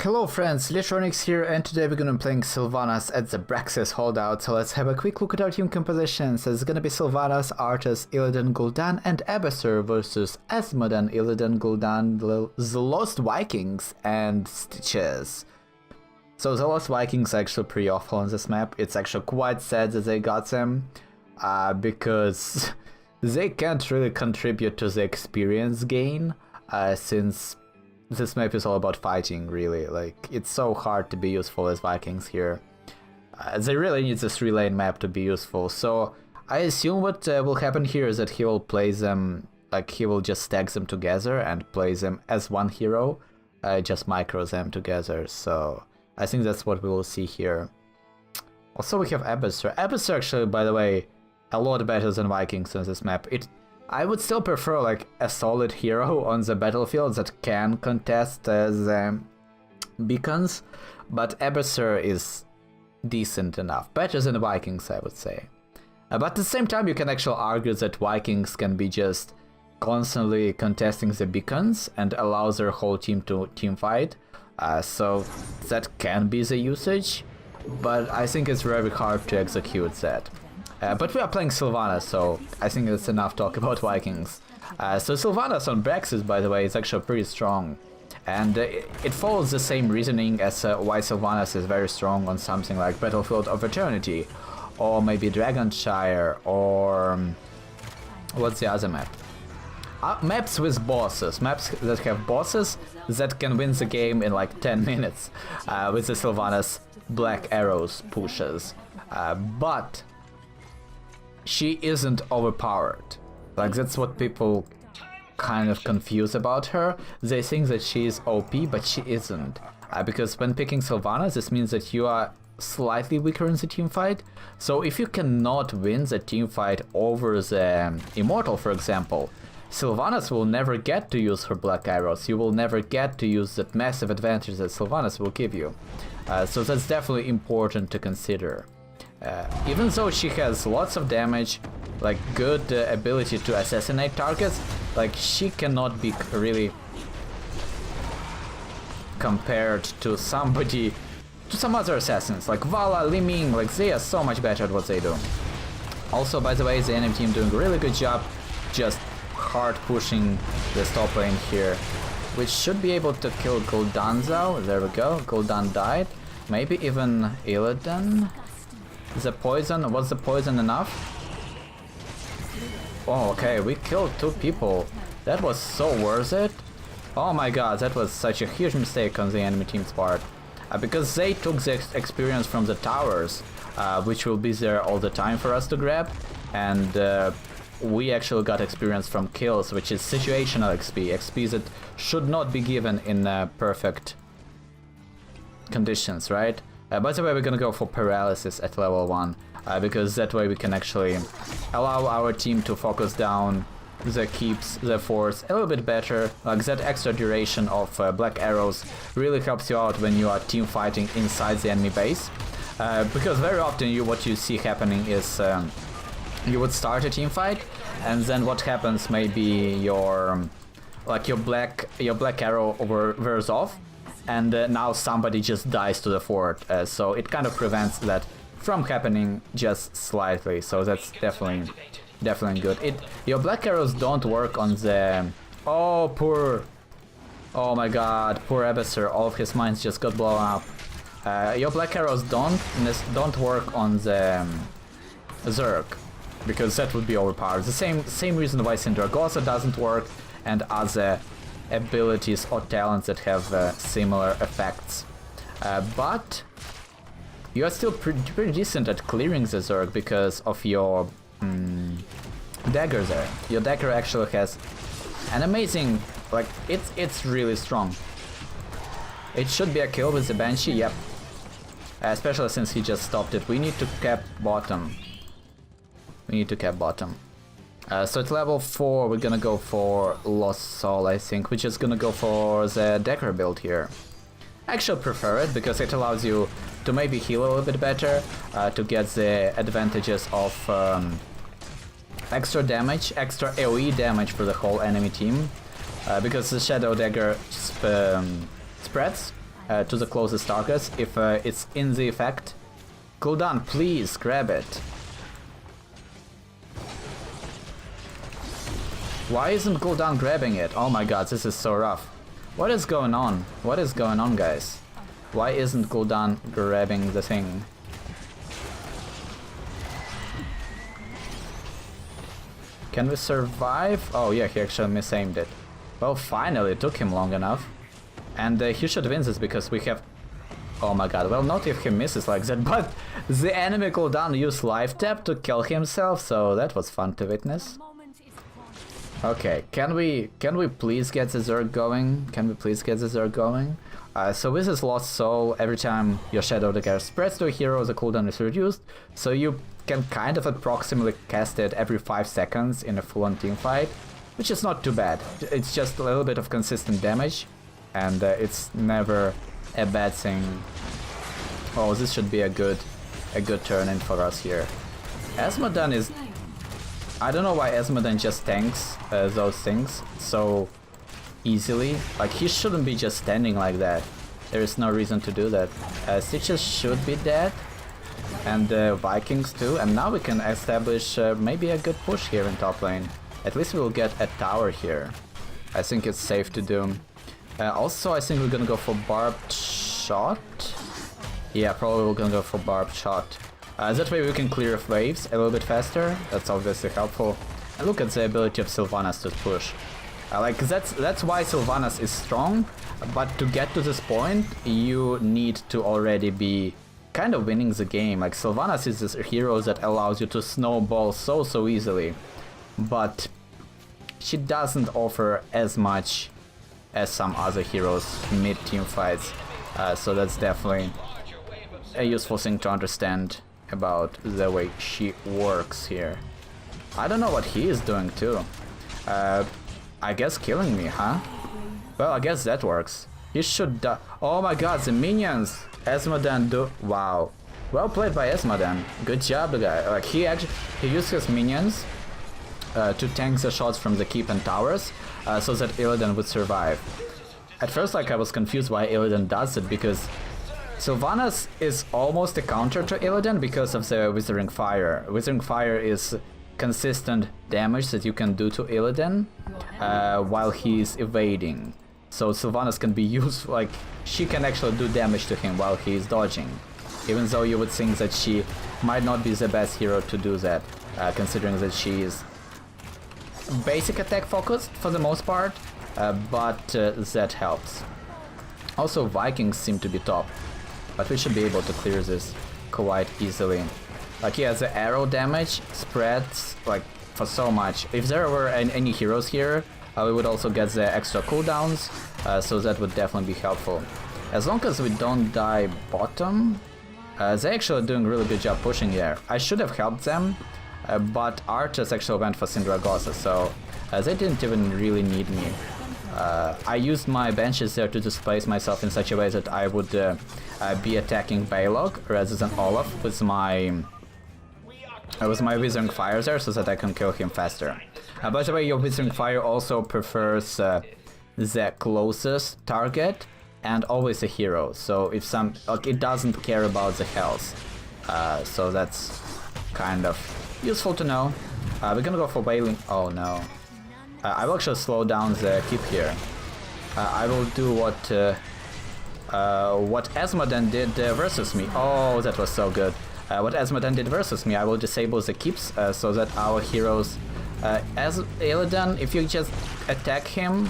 Hello friends, Electronics here, and today we're gonna be playing Sylvanas at the Braxis holdout, so let's have a quick look at our team compositions. It's gonna be Sylvanas, Arthas, Illidan, Gul'dan, and Abyssur versus Asmodan, Illidan, Gul'dan, the Lost Vikings, and Stitches. So the Lost Vikings are actually pretty awful on this map. It's actually quite sad that they got them, because they can't really contribute to the experience gain, since this map is all about fighting, really. Like, it's so hard to be useful as Vikings here. They really need this 3-lane map to be useful, so I assume what will happen here is that he will play them, like, he will just stack them together and play them as one hero, just micro them together, so I think that's what we will see here. Also, we have Abyssur. Abyssur actually, by the way, a lot better than Vikings on this map. I would still prefer like a solid hero on the battlefield that can contest the beacons, but Abyssur is decent enough, better than Vikings, I would say. But at the same time, you can actually argue that Vikings can be just constantly contesting the beacons and allow their whole team to teamfight, so that can be the usage, but I think it's very hard to execute that. But we are playing Sylvanas, so I think that's enough talk about Vikings. So Sylvanas on Braxis, by the way, is actually pretty strong. And it follows the same reasoning as why Sylvanas is very strong on something like Battlefield of Eternity, or maybe Dragonshire, or what's the other map? Maps with bosses, maps that have bosses that can win the game in like 10 minutes with the Sylvanas Black Arrows pushes. But she isn't overpowered. Like, that's what people kind of confuse about her. They think that she is OP, but she isn't. Because when picking Sylvanas, this means that you are slightly weaker in the teamfight. So if you cannot win the teamfight over the Immortal, for example, Sylvanas will never get to use her Black Arrows. You will never get to use that massive advantage that Sylvanas will give you. So that's definitely important to consider. Even though she has lots of damage, like good ability to assassinate targets, like she cannot be really compared to somebody, to some other assassins, like Vala, Li Ming, like they are so much better at what they do. Also, by the way, the enemy team doing a really good job just hard pushing this top lane here, which should be able to kill Gul'dan. There we go, Gul'dan died. Maybe even Illidan. The poison, was the poison enough? Oh, okay, we killed 2 people. That was so worth it. Oh my god, that was such a huge mistake on the enemy team's part. Because they took the experience from the towers, which will be there all the time for us to grab. And we actually got experience from kills, which is situational XP. XP that should not be given in perfect conditions, right? By the way, we're gonna go for Paralysis at level 1, because that way we can actually allow our team to focus down the keeps, the force a little bit better. Like, that extra duration of Black Arrows really helps you out when you are team fighting inside the enemy base. Because very often what you see happening is you would start a team fight, and then what happens, maybe your Black Arrow wears off, and now somebody just dies to the fort, so it kind of prevents that from happening just slightly, so that's definitely good. Your Black Arrows don't work on the... Oh my god, poor Abyssur, all of his mines just got blown up. Your Black Arrows don't work on the Zerg, because that would be overpowered. The same reason why Sindragosa doesn't work, and other abilities or talents that have similar effects. But you are still pretty decent at clearing the Zerg because of your dagger there. Your dagger actually has an amazing, like, it's really strong. It should be a kill with the Banshee, yep. Especially since he just stopped it. We need to cap bottom. So at level 4 we're gonna go for Lost Soul, I think. We're just gonna go for the dagger build here. I actually prefer it because it allows you to maybe heal a little bit better, to get the advantages of extra damage, extra AoE damage for the whole enemy team, because the Shadow Dagger spreads to the closest targets if it's in the effect. Gul'dan, please grab it. Why isn't Gul'dan grabbing it? Oh my god, this is so rough. What is going on? What is going on, guys? Why isn't Gul'dan grabbing the thing? Can we survive? Oh yeah, he actually misaimed it. Well, finally, it took him long enough. And he should win this because we have... Oh my god, well, not if he misses like that, but the enemy Gul'dan used life tap to kill himself, so that was fun to witness. Okay, can we please get the Zerg going? Can we please get the Zerg going? So with this Lost Soul, every time your Shadow Dagger spreads to a hero, the cooldown is reduced, so you can kind of approximately cast it every 5 seconds in a full-on teamfight, which is not too bad. It's just a little bit of consistent damage, and it's never a bad thing. Oh, this should be a good turn-in for us here. Asmodan is... I don't know why Asmodan just tanks those things so easily. Like, he shouldn't be just standing like that. There is no reason to do that. Stitches should be dead. And Vikings too. And now we can establish maybe a good push here in top lane. At least we'll get a tower here. I think it's safe to do. Also, I think we're gonna go for Barbed Shot. Yeah, probably we're gonna go for Barbed Shot. That way we can clear waves a little bit faster. That's obviously helpful. And look at the ability of Sylvanas to push. Like, that's why Sylvanas is strong. But to get to this point, you need to already be kind of winning the game. Like, Sylvanas is this hero that allows you to snowball so easily. But she doesn't offer as much as some other heroes mid-team fights. So that's definitely a useful thing to understand about the way she works here. I don't know what he is doing too. I guess killing me, huh? Well, I guess that works. He should die. Oh my god, the minions! Asmodan do... Wow. Well played by Asmodan. Good job, the guy. Like, he used his minions to tank the shots from the keep and towers, so that Illidan would survive. At first, like, I was confused why Illidan does it, because Sylvanas is almost a counter to Illidan because of the Withering Fire. Withering Fire is consistent damage that you can do to Illidan while he's evading. So Sylvanas can be used, like, she can actually do damage to him while he's dodging. Even though you would think that she might not be the best hero to do that, considering that she is basic attack focused for the most part, but that helps. Also, Vikings seem to be top, but we should be able to clear this quite easily. Like, yeah, the arrow damage spreads like for so much. If there were any heroes here, we would also get the extra cooldowns, so that would definitely be helpful. As long as we don't die bottom, they're actually doing a really good job pushing here. I should have helped them, but Archers actually went for Syndragosa, so they didn't even really need me. I used my benches there to displace myself in such a way that I would be attacking Balog rather than Olaf with my Withering Fire there, so that I can kill him faster. By the way, your Withering Fire also prefers the closest target and always a hero. So if it doesn't care about the health. So that's kind of useful to know. We're gonna go for Wailing. Oh no. I will actually slow down the keep here. I will do what Asmodan did versus me. Oh, that was so good. What Asmodan did versus me, I will disable the keeps so that our heroes... as Illidan, if you just attack him,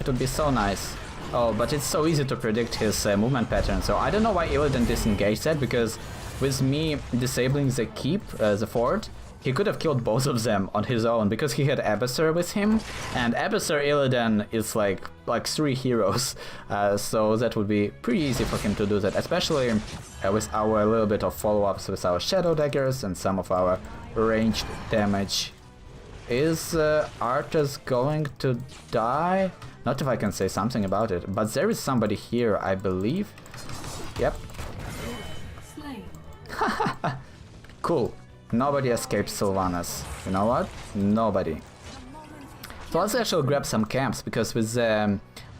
it would be so nice. Oh, but it's so easy to predict his movement pattern, so I don't know why Illidan disengaged that, because with me disabling the keep, the fort, he could have killed both of them on his own, because he had Abyssur with him, and Abyssur Illidan is like 3 heroes, so that would be pretty easy for him to do that, especially with our little bit of follow-ups with our Shadow Daggers and some of our ranged damage. Is Arthas going to die? Not if I can say something about it, but there is somebody here, I believe. Yep. Cool. Nobody escapes Sylvanas. You know what? Nobody. So let's actually grab some camps, because with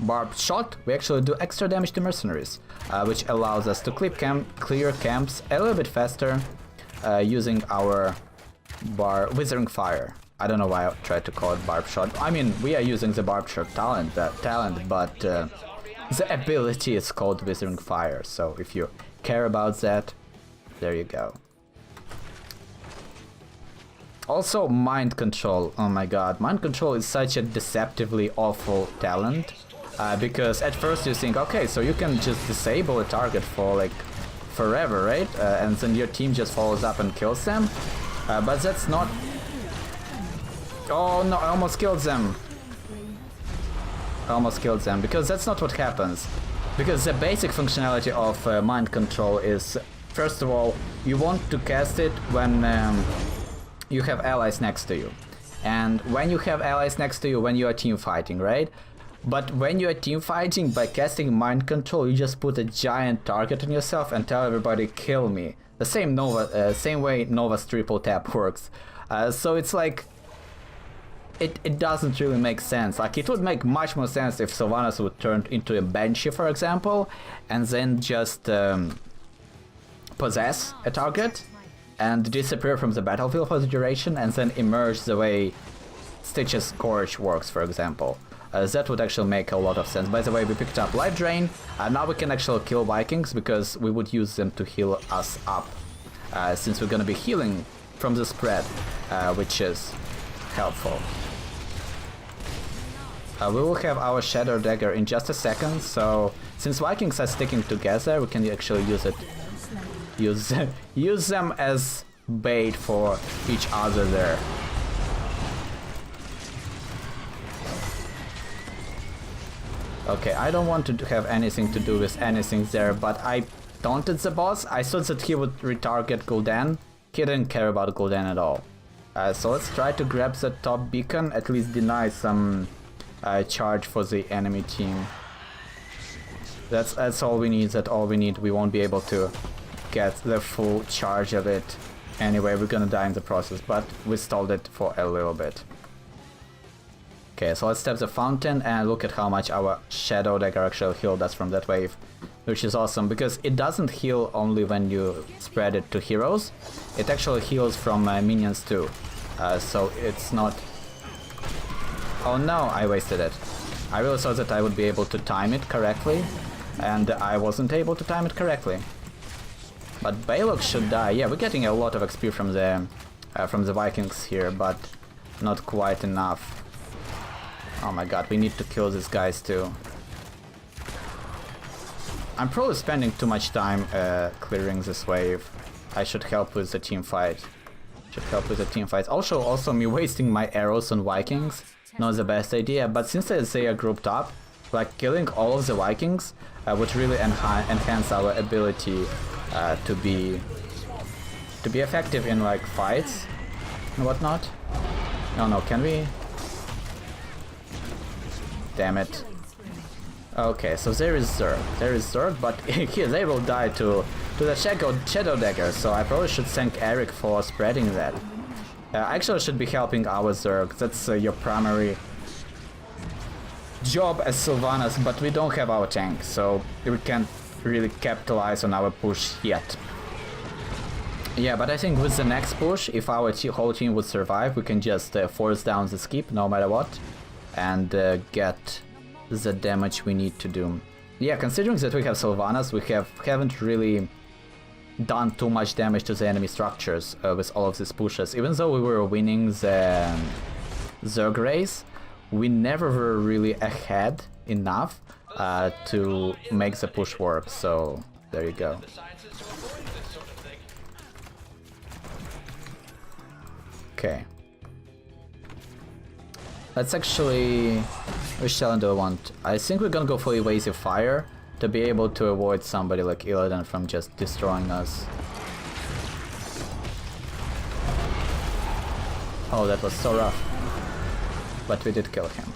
Barbed Shot, we actually do extra damage to mercenaries, which allows us to clear camps a little bit faster using our Withering Fire. I don't know why I tried to call it Barbed Shot. I mean, we are using the Barbed Shot talent, but the ability is called Withering Fire, so if you care about that, there you go. Also, Mind Control. Oh my god, Mind Control is such a deceptively awful talent. Because at first you think, okay, so you can just disable a target for like forever, right? And then your team just follows up and kills them. But that's not... Oh no, I almost killed them. Because that's not what happens. Because the basic functionality of Mind Control is, first of all, you want to cast it when you have allies next to you. And when you have allies next to you, when you are team fighting, right? But when you are team fighting, by casting Mind Control, you just put a giant target on yourself and tell everybody, kill me. The same way Nova's triple tap works. So it's like, it doesn't really make sense. Like, it would make much more sense if Sylvanas would turn into a Banshee, for example, and then just possess a target and disappear from the battlefield for the duration and then emerge the way Stitch's Scourge works, for example. That would actually make a lot of sense. By the way, we picked up Life Drain, and now we can actually kill Vikings because we would use them to heal us up. Since we're gonna be healing from the spread, which is helpful. We will have our Shadow Dagger in just a second, so since Vikings are sticking together, we can actually use them as bait for each other there. Okay, I don't want to have anything to do with anything there, but I taunted the boss. I thought that he would retarget Gul'dan. He didn't care about Gul'dan at all. So let's try to grab the top beacon, at least deny some charge for the enemy team. That's all we need, We won't be able to get the full charge of it. Anyway, we're gonna die in the process, but we stalled it for a little bit. Okay, so let's tap the fountain and look at how much our Shadow Dagger actually healed us from that wave, which is awesome, because it doesn't heal only when you spread it to heroes, it actually heals from minions too, so it's not... Oh no, I wasted it. I really thought that I would be able to time it correctly, and I wasn't able to time it correctly. But Balog should die. Yeah, we're getting a lot of XP from the Vikings here, but not quite enough. Oh my god, we need to kill these guys too. I'm probably spending too much time clearing this wave. I should help with the team fight. Also, me wasting my arrows on Vikings, not the best idea, but since they are grouped up, like killing all of the Vikings would really enhance our ability to be effective in like fights and whatnot. No, can we? Damn it. Okay, so there is Zerg, but here they will die to the Shadow Dagger, so I probably should thank Eric for spreading that. Actually, I should be helping our Zerg, that's your primary job as Sylvanas, but we don't have our tank, so we can't really capitalize on our push yet. Yeah, but I think with the next push, if our whole team would survive, we can just force down the skip no matter what, and get the damage we need to do. Yeah, considering that we have Sylvanas, we haven't really done too much damage to the enemy structures with all of these pushes. Even though we were winning the Zerg race, we never were really ahead enough to make the push work, so there you go. Okay. Let's actually... which talent do I want? I think we're gonna go for Evasive Fire to be able to avoid somebody like Illidan from just destroying us. Oh, that was so rough. But we did kill him.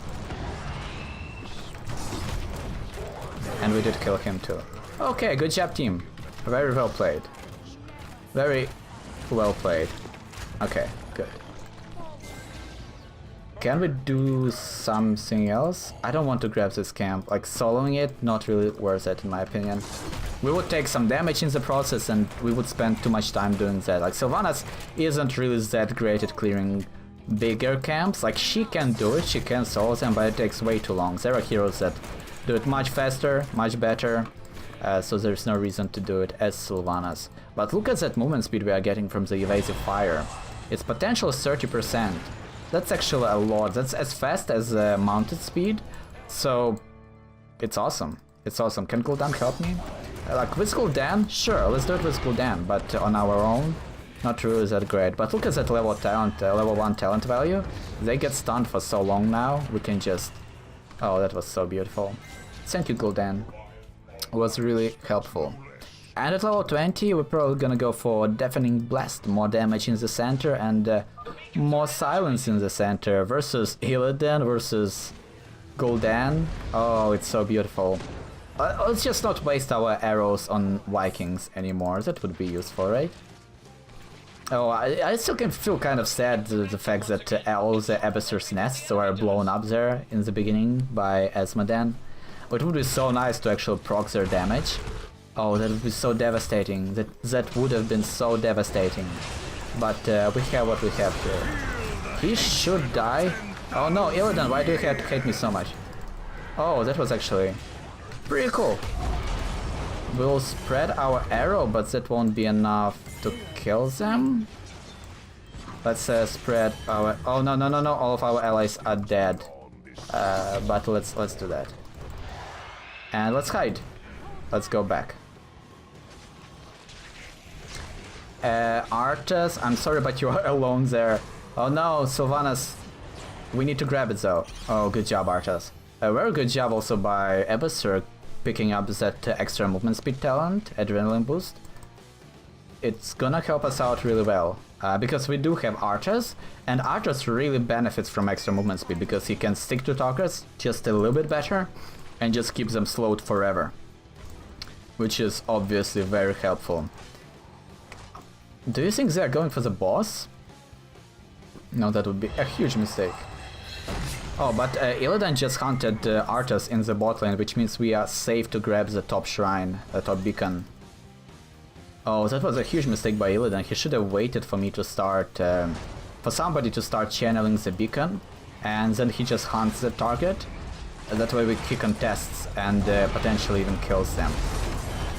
And we did kill him too. Okay, good job team. Very well played. Very well played. Okay, good. can we do something else? I don't want to grab this camp. Like, soloing it, not really worth it in my opinion. We would take some damage in the process and we would spend too much time doing that. Like, Sylvanas isn't really that great at clearing bigger camps. Like, she can do it, she can solo them, but it takes way too long. There are heroes that do it much faster, much better. So there's no reason to do it as Sylvanas. But look at that movement speed we are getting from the Evasive Fire. Its potential is 30%. That's actually a lot. That's as fast as mounted speed. So it's awesome. It's awesome. Can Gul'dan help me? Like with Gul'dan, sure, let's do it with Gul'dan, but on our own, not really that great. But look at that level talent, level 1 talent value. They get stunned for so long now. We can just... Oh, that was so beautiful. Thank you, Gul'dan. It was really helpful. And at level 20, we're probably gonna go for Deafening Blast, more damage in the center and more silence in the center versus Illidan versus Gul'dan. Oh, it's so beautiful. Let's just not waste our arrows on Vikings anymore, that would be useful, right? Oh, I still can feel kind of sad the fact that all the Abyssr's nests were blown up there in the beginning by Esmodan. It would be so nice to actually proc their damage. Oh, that would be so devastating. That would have been so devastating. But we have what we have here. He should die. Oh no, Illidan, why do you have to hate me so much? Oh, that was actually pretty cool. We'll spread our arrow, but that won't be enough to kill them. Let's spread our... Oh no, no, no, no, all of our allies are dead. But let's do that. And let's hide. Let's go back. Arthas, I'm sorry, but you are alone there. Oh no, Sylvanas. We need to grab it though. Oh, good job, Arthas. A very good job also by Evasir picking up that extra movement speed talent, adrenaline boost. It's gonna help us out really well. Because we do have Arthas, and Arthas really benefits from extra movement speed because he can stick to targets just a little bit better and just keep them slowed forever. Which is obviously very helpful. Do you think they are going for the boss? No, that would be a huge mistake. Oh, but Illidan just hunted Arthas in the bot lane, which means we are safe to grab the top shrine, the top beacon. Oh, that was a huge mistake by Illidan. He should have waited for me to start... for somebody to start channeling the beacon, and then he just hunts the target. That way he contests and potentially even kills them.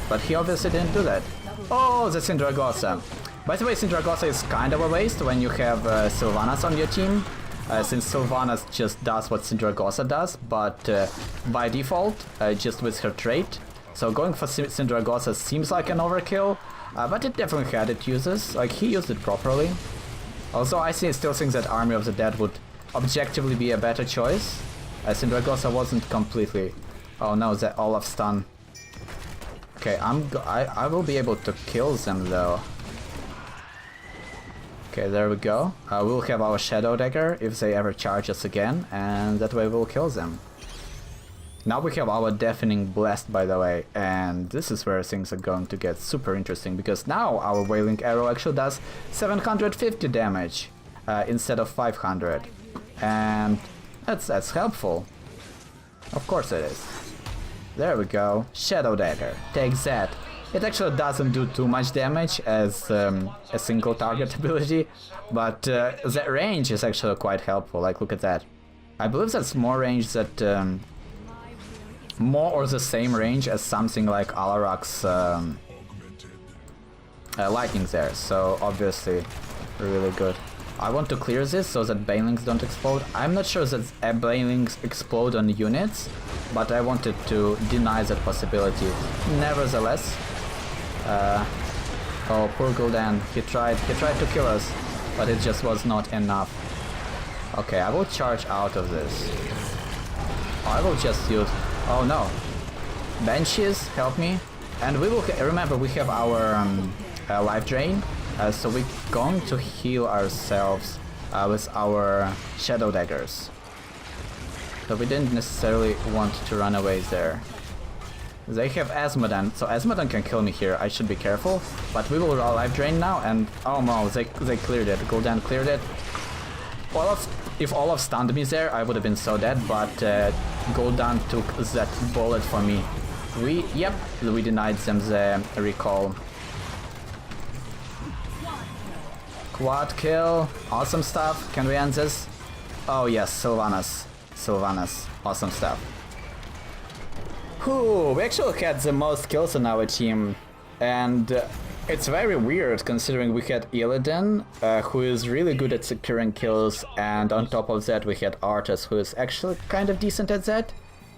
But he obviously didn't do that. Oh, the Sindragosa. By the way, Sindragosa is kind of a waste when you have Sylvanas on your team, since Sylvanas just does what Sindragosa does, but by default, just with her trait. So going for Sindragosa seems like an overkill, but it definitely had its uses, like he used it properly. Also, I still think that Army of the Dead would objectively be a better choice. Sindragosa wasn't completely... Oh no, the Olaf stun. Okay, I will be able to kill them though. Okay, there we go. We'll have our Shadow Dagger if they ever charge us again, and that way we'll kill them. Now we have our Deafening Blast, by the way, and this is where things are going to get super interesting, because now our Wailing Arrow actually does 750 damage instead of 500. And that's helpful. Of course it is. There we go. Shadow Dagger. Take that. It actually doesn't do too much damage as a single target ability, but the range is actually quite helpful. Like, look at that. I believe that's more range that... more or the same range as something like Alarak's lightning there, so obviously really good. I want to clear this so that banelings don't explode. I'm not sure that banelings explode on units, but I wanted to deny that possibility. Nevertheless, oh, poor Gul'dan, he tried to kill us, but it just was not enough. Okay, I will charge out of this. I will just use... Oh no. Banshees, help me. And we will... Remember, we have our life drain, so we're going to heal ourselves with our Shadow Daggers. So we didn't necessarily want to run away there. They have Esmodan, so Esmodan can kill me here, I should be careful. But we will life drain now, and oh no, they cleared it. Gul'dan cleared it. Olaf If Olaf stunned me there, I would have been so dead, but Gul'dan took that bullet for me. We denied them the recall. Quad kill, awesome stuff. Can we end this? Oh yes, Sylvanas. Awesome stuff. Whew, we actually had the most kills on our team, and it's very weird considering we had Illidan, who is really good at securing kills, and on top of that we had Arthas, who is actually kind of decent at that,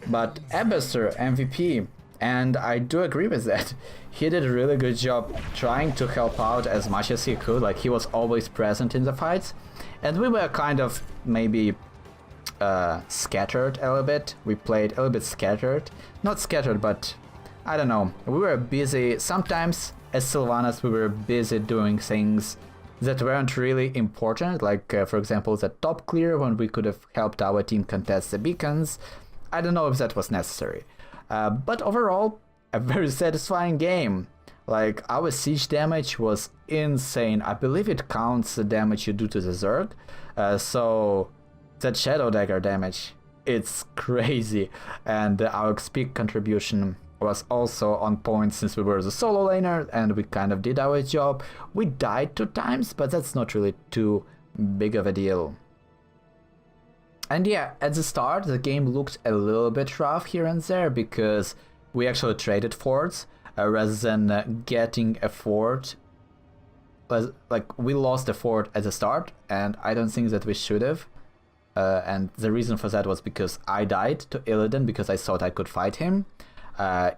but Abyssur MVP, and I do agree with that. He did a really good job trying to help out as much as he could, like he was always present in the fights, and we were kind of maybe scattered a little bit. We played a little bit scattered. Not scattered, but I don't know. We were busy. Sometimes, as Sylvanas, we were busy doing things that weren't really important. Like, for example, the top clear when we could have helped our team contest the beacons. I don't know if that was necessary. But overall, a very satisfying game. Like, our siege damage was insane. I believe it counts the damage you do to the Zerg. So that Shadow Dagger damage, it's crazy. And our XP contribution was also on point since we were the solo laner and we kind of did our job. We died 2 times, but that's not really too big of a deal. And yeah, at the start the game looked a little bit rough here and there because we actually traded forts rather than getting a fort. Like, we lost a fort at the start and I don't think that we should have. And the reason for that was because I died to Illidan because I thought I could fight him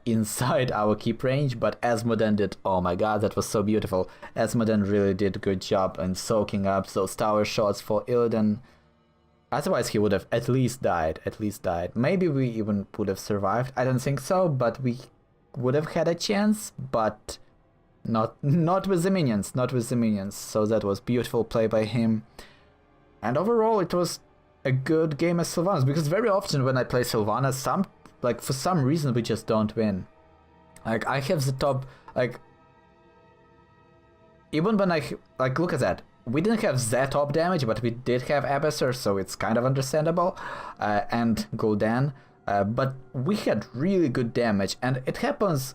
inside our keep range, but Asmodan did, oh my god, that was so beautiful. Asmodan really did a good job in soaking up those tower shots for Illidan. Otherwise he would have at least died. Maybe we even would have survived, I don't think so, but we would have had a chance, but not with the minions, so that was beautiful play by him. And overall it was a good game as Sylvanas, because very often when I play Sylvanas, for some reason we just don't win. Like, I have the top, like, even when look at that, we didn't have that top damage, but we did have Abyssur, so it's kind of understandable, and Gul'dan, but we had really good damage, and it happens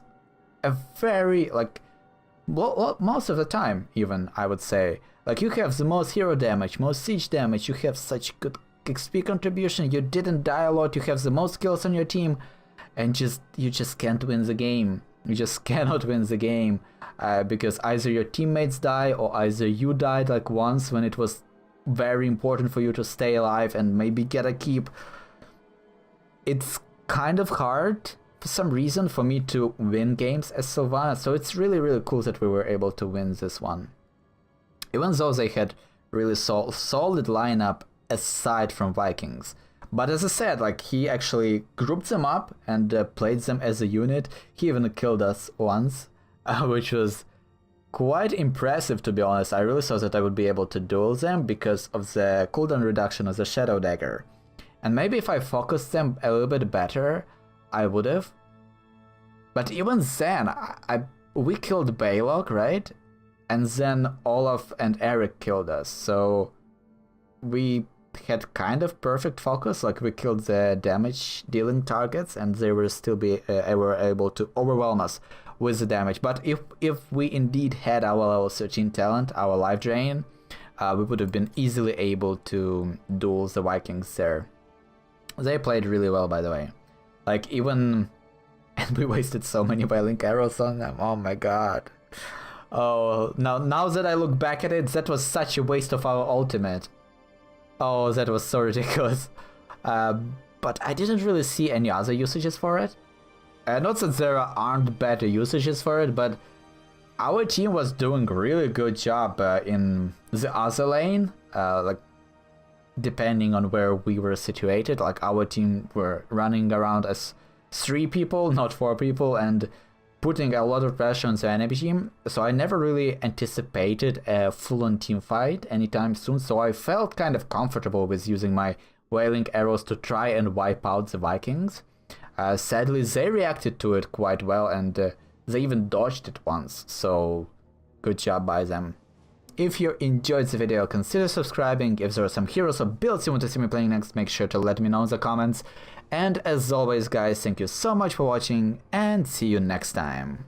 a very, most of the time even, I would say. Like, you have the most hero damage, most siege damage, you have such good XP contribution, you didn't die a lot, you have the most kills on your team, and you just can't win the game. You just cannot win the game, because either your teammates die or either you died like once when it was very important for you to stay alive and maybe get a keep. It's kind of hard for some reason for me to win games as Sylvanas, so it's really, really cool that we were able to win this one. Even though they had really solid lineup aside from Vikings. But as I said, like, he actually grouped them up and played them as a unit. He even killed us once, which was quite impressive, to be honest. I really thought that I would be able to duel them because of the cooldown reduction of the Shadow Dagger. And maybe if I focused them a little bit better, I would have. But even then, we killed Balog, right? And then Olaf and Eric killed us, so we had kind of perfect focus. Like, we killed the damage dealing targets and they were still were able to overwhelm us with the damage. But if we indeed had our level 13 talent, our life drain, we would have been easily able to duel the Vikings there. They played really well, by the way. Like, even... and we wasted so many Wailing Arrows on them, oh my god. Oh, now that I look back at it, that was such a waste of our ultimate. Oh, that was so ridiculous. But I didn't really see any other usages for it. Not that there aren't better usages for it, but our team was doing a really good job in the other lane. Like, depending on where we were situated, like, our team were running around as 3 people, not 4 people, and putting a lot of pressure on the enemy team, so I never really anticipated a full-on team fight anytime soon, so I felt kind of comfortable with using my Wailing Arrows to try and wipe out the Vikings. Sadly, they reacted to it quite well, and they even dodged it once, so good job by them. If you enjoyed the video, consider subscribing. If there are some heroes or builds you want to see me playing next, make sure to let me know in the comments. And as always guys, thank you so much for watching and see you next time.